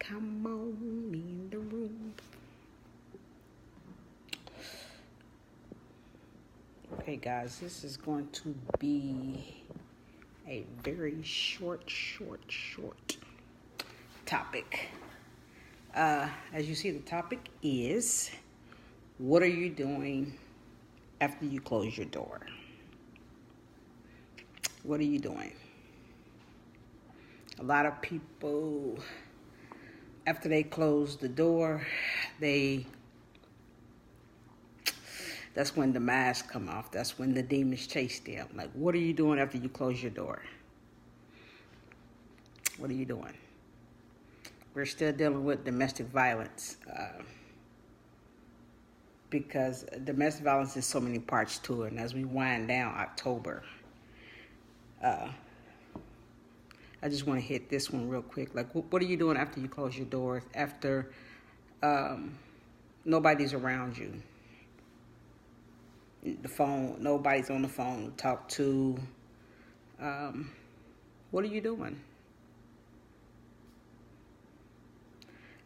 Come on in the room. Okay, guys, this is going to be a very short topic. As you see, the topic is, what are you doing after you close your door? What are you doing? A lot of people, after they close the door, that's when the masks come off. That's when the demons chase them. Like, what are you doing after you close your door? What are you doing? We're still dealing with domestic violence because domestic violence is so many parts to it. And as we wind down October, I just want to hit this one real quick. Like, what are you doing after you close your doors? After nobody's around you. The phone, nobody's on the phone to talk to. What are you doing?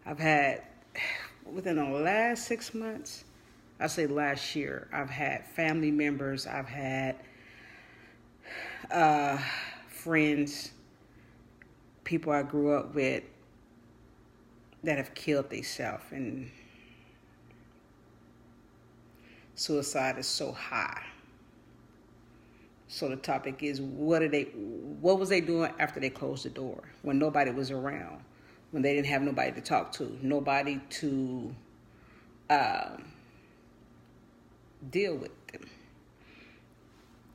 I've had, within the last 6 months, I say last year, I've had family members, I've had friends, people I grew up with that have killed themselves, and suicide is so high. So the topic is, what was they doing after they closed the door, when nobody was around, when they didn't have nobody to talk to, nobody to deal with them.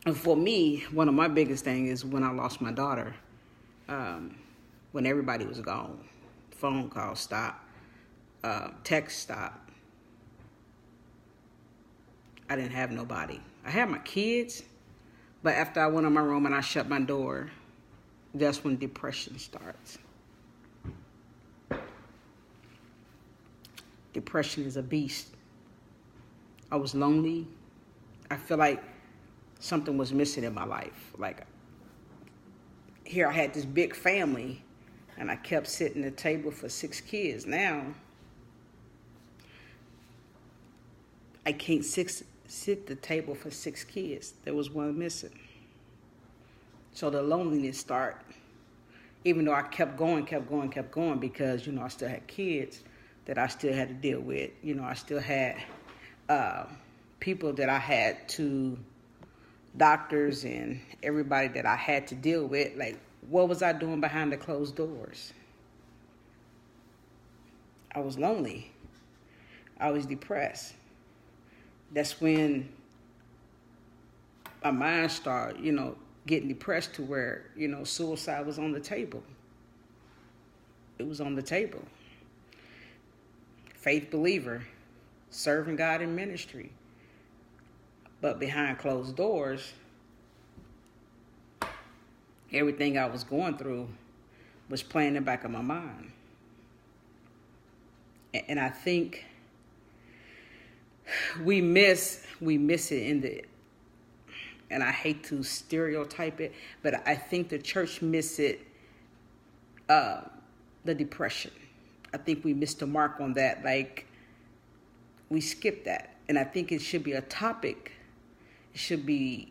And for me, one of my biggest things is when I lost my daughter, when everybody was gone. Phone calls stopped, text stopped. I didn't have nobody. I had my kids, but after I went in my room and I shut my door, that's when depression starts. Depression is a beast. I was lonely. I feel like something was missing in my life. Like, here I had this big family, and I kept sitting at the table for 6 kids. Now, I can't sit the table for 6 kids. There was one missing. So the loneliness started. Even though I kept going, because, I still had kids that I still had to deal with. I still had people that I had to, doctors and everybody that I had to deal with. Like, what was I doing behind the closed doors? I was lonely. I was depressed. That's when my mind started, getting depressed to where, suicide was on the table. It was on the table. Faith believer, serving God in ministry. But behind closed doors, everything I was going through was playing in the back of my mind. And I think we miss it and I hate to stereotype it, but I think the church miss it, the depression. I think we missed the mark on that. Like, we skipped that. And I think it should be a topic. It should be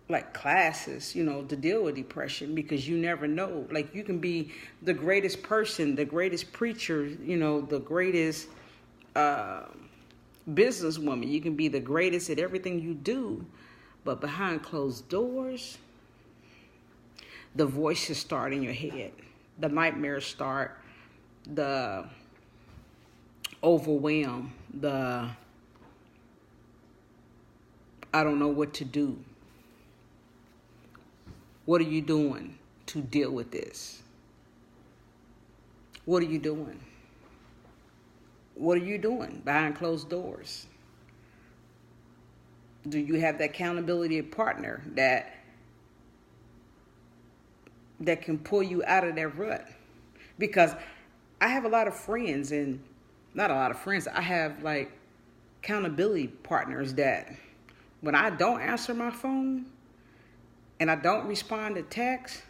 like classes, to deal with depression, because you never know. Like, you can be the greatest person, the greatest preacher, the greatest businesswoman. You can be the greatest at everything you do, but behind closed doors, the voices start in your head. The nightmares start, the overwhelm, the I don't know what to do. What are you doing to deal with this? What are you doing? What are you doing behind closed doors? Do you have that accountability partner that can pull you out of that rut? Because I have a lot of friends, and not a lot of friends, I have like accountability partners that when I don't answer my phone and I don't respond to text,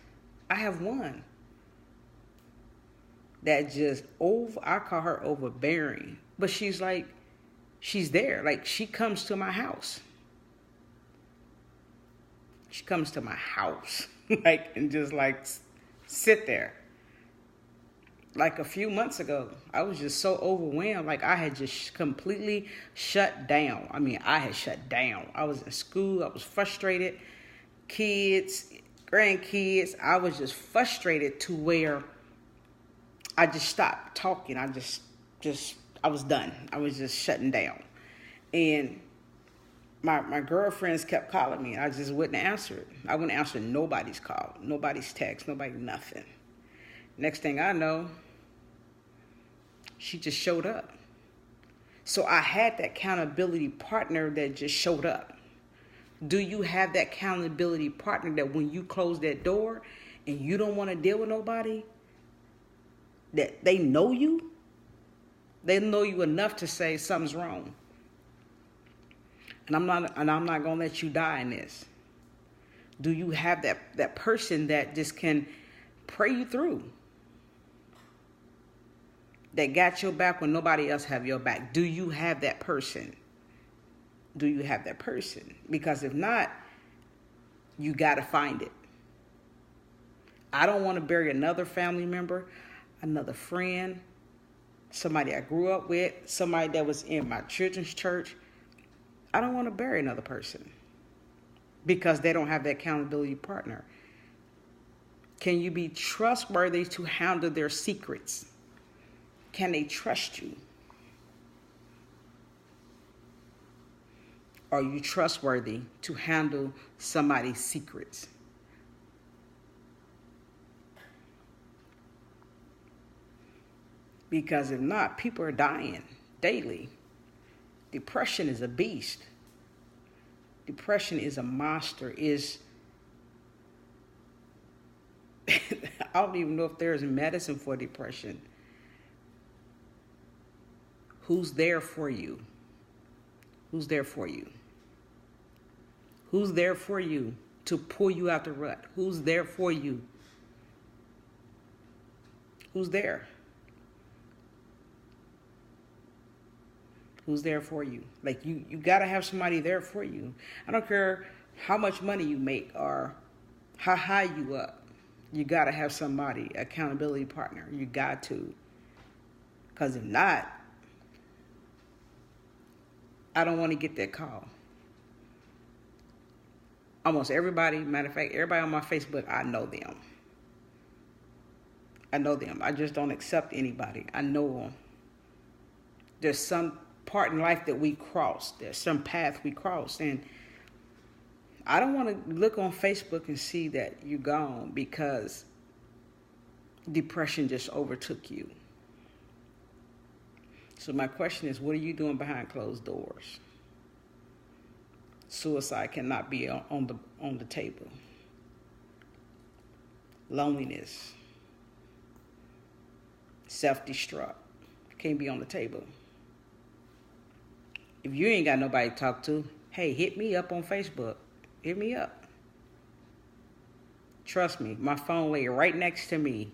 I have one. that just I call her overbearing, but she's like, she's there. Like, she comes to my house. She comes to my house, like, and just like sit there. Like a few months ago, I was just so overwhelmed. Like, I had just completely shut down. I mean, I had shut down. I was in school. I was frustrated. Kids, grandkids. I was just frustrated to where I just stopped talking. I was done. I was just shutting down. And my girlfriends kept calling me, and I just wouldn't answer it. I wouldn't answer nobody's call, nobody's text, nobody, nothing. Next thing I know, she just showed up. So I had that accountability partner that just showed up. Do you have that accountability partner that when you close that door and you don't want to deal with nobody, that they know you? They know you enough to say something's wrong. And I'm not gonna let you die in this. Do you have that person that just can pray you through? That got your back when nobody else have your back? Do you have that person? Do you have that person? Because if not, you gotta find it. I don't want to bury another family member, another friend, somebody I grew up with, somebody that was in my children's church. I don't want to bury another person because they don't have that accountability partner. Can you be trustworthy to handle their secrets? Can they trust you? Are you trustworthy to handle somebody's secrets? Because if not, people are dying daily. Depression is a beast. Depression is a monster. I don't even know if there's medicine for depression. Who's there for you? Who's there for you? Who's there for you to pull you out the rut? Who's there for you? Who's there? Who's there for you? Like, you got to have somebody there for you. I don't care how much money you make or how high you up. You got to have somebody, accountability partner. You got to. Because if not, I don't want to get that call. Almost everybody, matter of fact, everybody on my Facebook, I know them. I know them. I just don't accept anybody. I know them. There's some part in life that we cross. There's some path we cross. And I don't want to look on Facebook and see that you're gone because depression just overtook you. So my question is, what are you doing behind closed doors? Suicide cannot be on the table. Loneliness, self-destruct can't be on the table. If you ain't got nobody to talk to, hey, hit me up on Facebook. Hit me up. Trust me, my phone lay right next to me.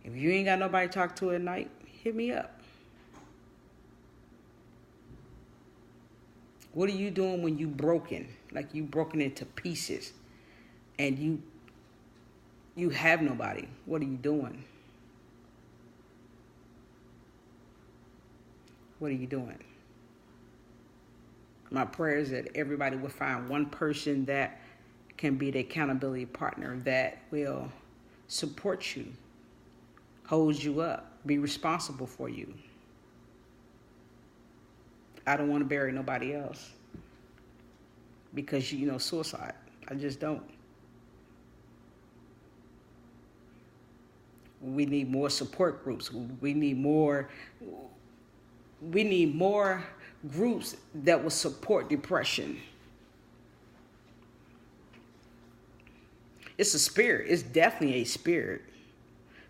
If you ain't got nobody to talk to at night, hit me up. What are you doing when you broken? Like, you broken into pieces and you have nobody. What are you doing? What are you doing? My prayer is that everybody will find one person that can be the accountability partner that will support you, hold you up, be responsible for you. I don't want to bury nobody else because, suicide. I just don't. We need more support groups. We need more groups that will support depression. It's a spirit. It's definitely a spirit.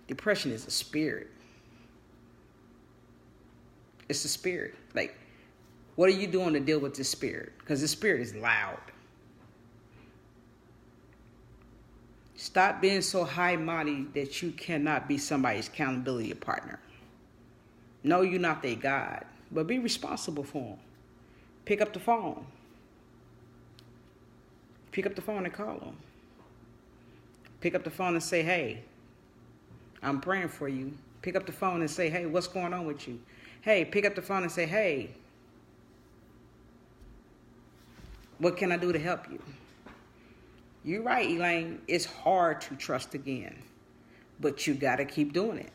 Depression is a spirit. It's a spirit. Like, what are you doing to deal with this spirit? Because this spirit is loud. Stop being so high-mighty that you cannot be somebody's accountability partner. No, you're not their God, but be responsible for them. Pick up the phone. Pick up the phone and call them. Pick up the phone and say, hey, I'm praying for you. Pick up the phone and say, hey, what's going on with you? Hey, pick up the phone and say, hey, what can I do to help you? You're right, Elaine. It's hard to trust again, but you got to keep doing it.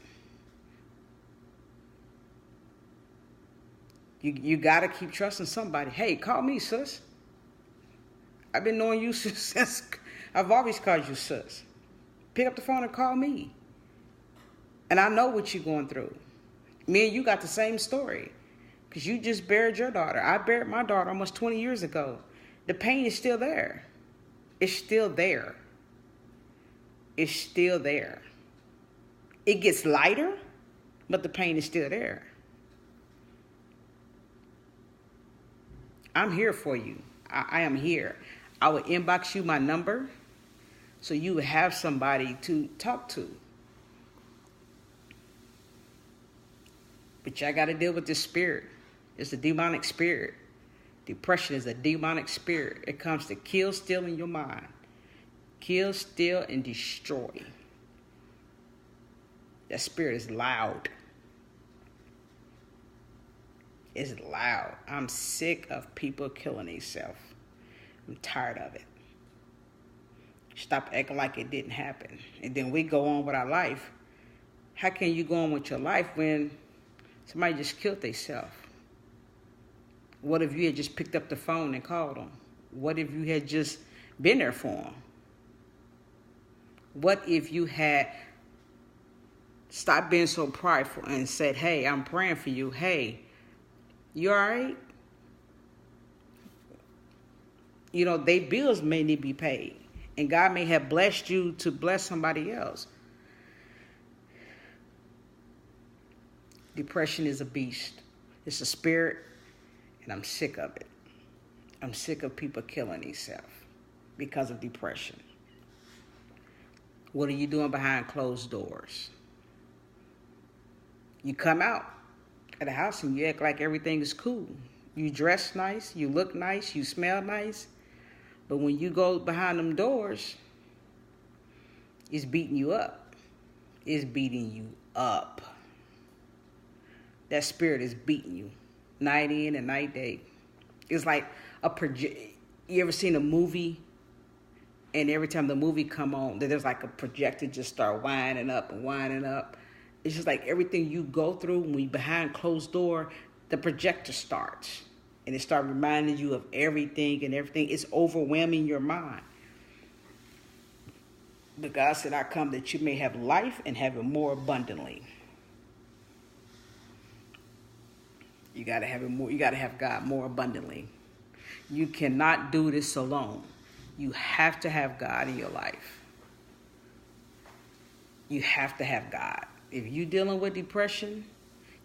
You got to keep trusting somebody. Hey, call me, sis. I've been knowing you since I've always called you sis. Pick up the phone and call me. And I know what you're going through. Me and you got the same story because you just buried your daughter. I buried my daughter almost 20 years ago. The pain is still there. It's still there. It's still there. It gets lighter, but the pain is still there. I'm here for you. I am here. I will inbox you my number so you will have somebody to talk to. But y'all got to deal with this spirit. It's a demonic spirit. Depression is a demonic spirit. It comes to kill, steal in your mind. Kill, steal, and destroy. That spirit is loud. It's loud. I'm sick of people killing themselves. I'm tired of it. Stop acting like it didn't happen. And then we go on with our life. How can you go on with your life when somebody just killed themselves? What if you had just picked up the phone and called them? What if you had just been there for them? What if you had stopped being so prideful and said, hey, I'm praying for you. Hey, you all right? You know, their bills may need to be paid. And God may have blessed you to bless somebody else. Depression is a beast. It's a spirit. And I'm sick of it. I'm sick of people killing themselves because of depression. What are you doing behind closed doors? You come out of the house and you act like everything is cool. You dress nice, you look nice, you smell nice. But when you go behind them doors, it's beating you up. It's beating you up. That spirit is beating you. Night in and night day. It's like you ever seen a movie and every time the movie come on, there's like a projector just start winding up and winding up. It's just like everything you go through when you behind closed door, the projector starts. And it starts reminding you of everything and everything. It's overwhelming your mind. But God said, I come that you may have life and have it more abundantly. You got to have it more. You got to have God more abundantly. You cannot do this alone. You have to have God in your life. You have to have God. If you're dealing with depression,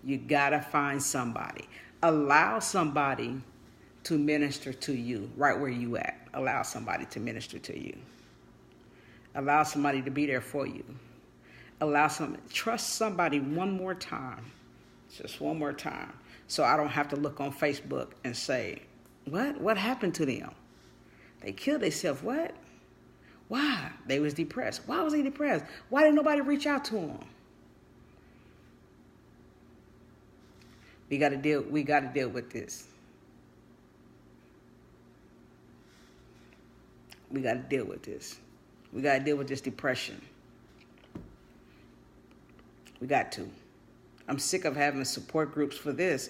you got to find somebody. Allow somebody to minister to you right where you at. Allow somebody to minister to you. Allow somebody to be there for you. Trust somebody one more time. Just one more time. So I don't have to look on Facebook and say, what happened to them? They killed themselves. What? Why? They was depressed. Why was they depressed? Why didn't nobody reach out to them? We got to deal with this. We got to deal with this. We got to deal with this depression. We got to. I'm sick of having support groups for this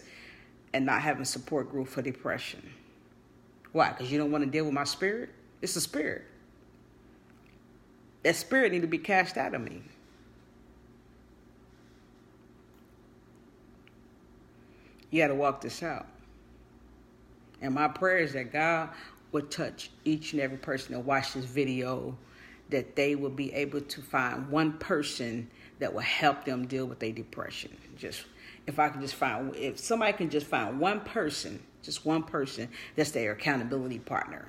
and not having support group for depression. Why? Because you don't want to deal with my spirit? It's a spirit. That spirit need to be cast out of me. You got to walk this out. And my prayer is that God would touch each and every person that watch this video, that they will be able to find one person that will help them deal with their depression. If somebody can just find one person, just one person, that's their accountability partner.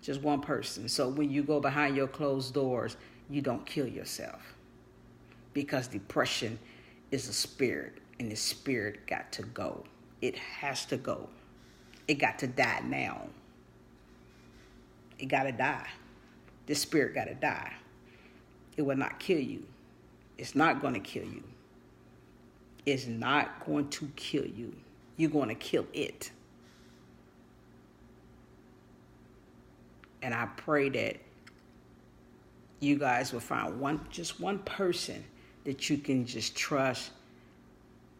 Just one person. So when you go behind your closed doors, you don't kill yourself. Because depression is a spirit, and the spirit got to go. It has to go. It got to die now. It got to die. This spirit got to die. It will not kill you. It's not going to kill you. It's not going to kill you. You're going to kill it. And I pray that you guys will find just one person that you can just trust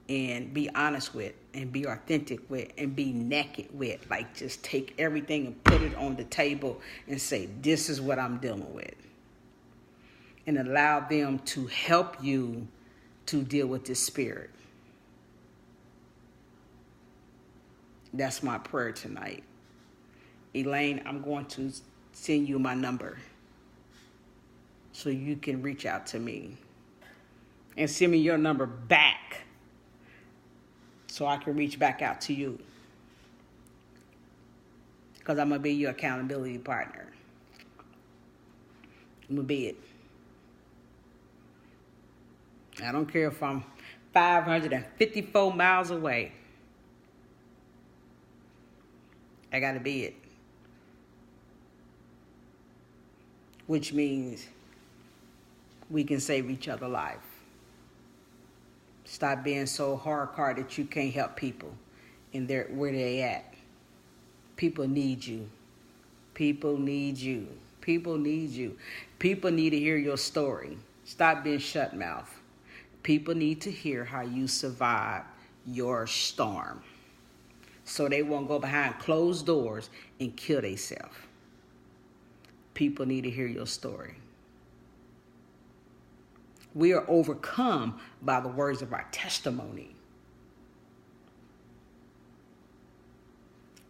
and be honest with and be authentic with and be naked with. Like, just take everything and put it on the table and say, this is what I'm dealing with. And allow them to help you to deal with this spirit. That's my prayer tonight. Elaine, I'm going to send you my number so you can reach out to me. And send me your number back so I can reach back out to you. Because I'm going to be your accountability partner. I'm going to be it. I don't care if I'm 554 miles away. I got to be it. Which means we can save each other life. Stop being so hardcore that you can't help people and where they at. People need you. People need you. People need you. People need to hear your story. Stop being shut mouth. People need to hear how you survived your storm, so they won't go behind closed doors and kill themselves. People need to hear your story. We are overcome by the words of our testimony.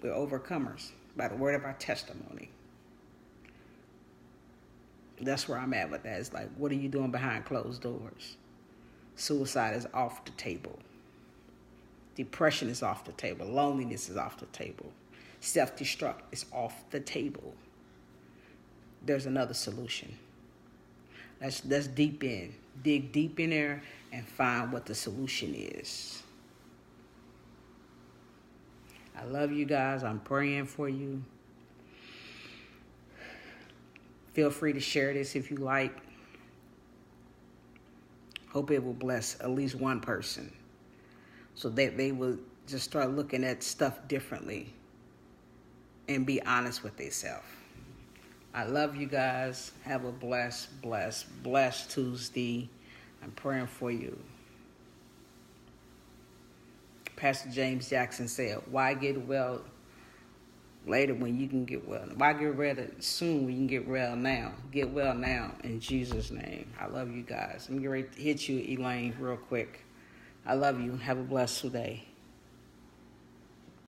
We're overcomers by the word of our testimony. That's where I'm at with that. It's like, what are you doing behind closed doors? Suicide is off the table. Depression is off the table. Loneliness is off the table. Self-destruct is off the table. There's another solution. Let's dig deep in there and find what the solution is. I love you guys. I'm praying for you. Feel free to share this if you like. Hope it will bless at least one person so that they will just start looking at stuff differently and be honest with themselves. I love you guys. Have a blessed Tuesday. I'm praying for you. Pastor James Jackson said, why get well later when you can get well? Why get well soon when you can get well now? Get well now in Jesus' name. I love you guys. I'm getting ready to hit you, Elaine, real quick. I love you. Have a blessed day.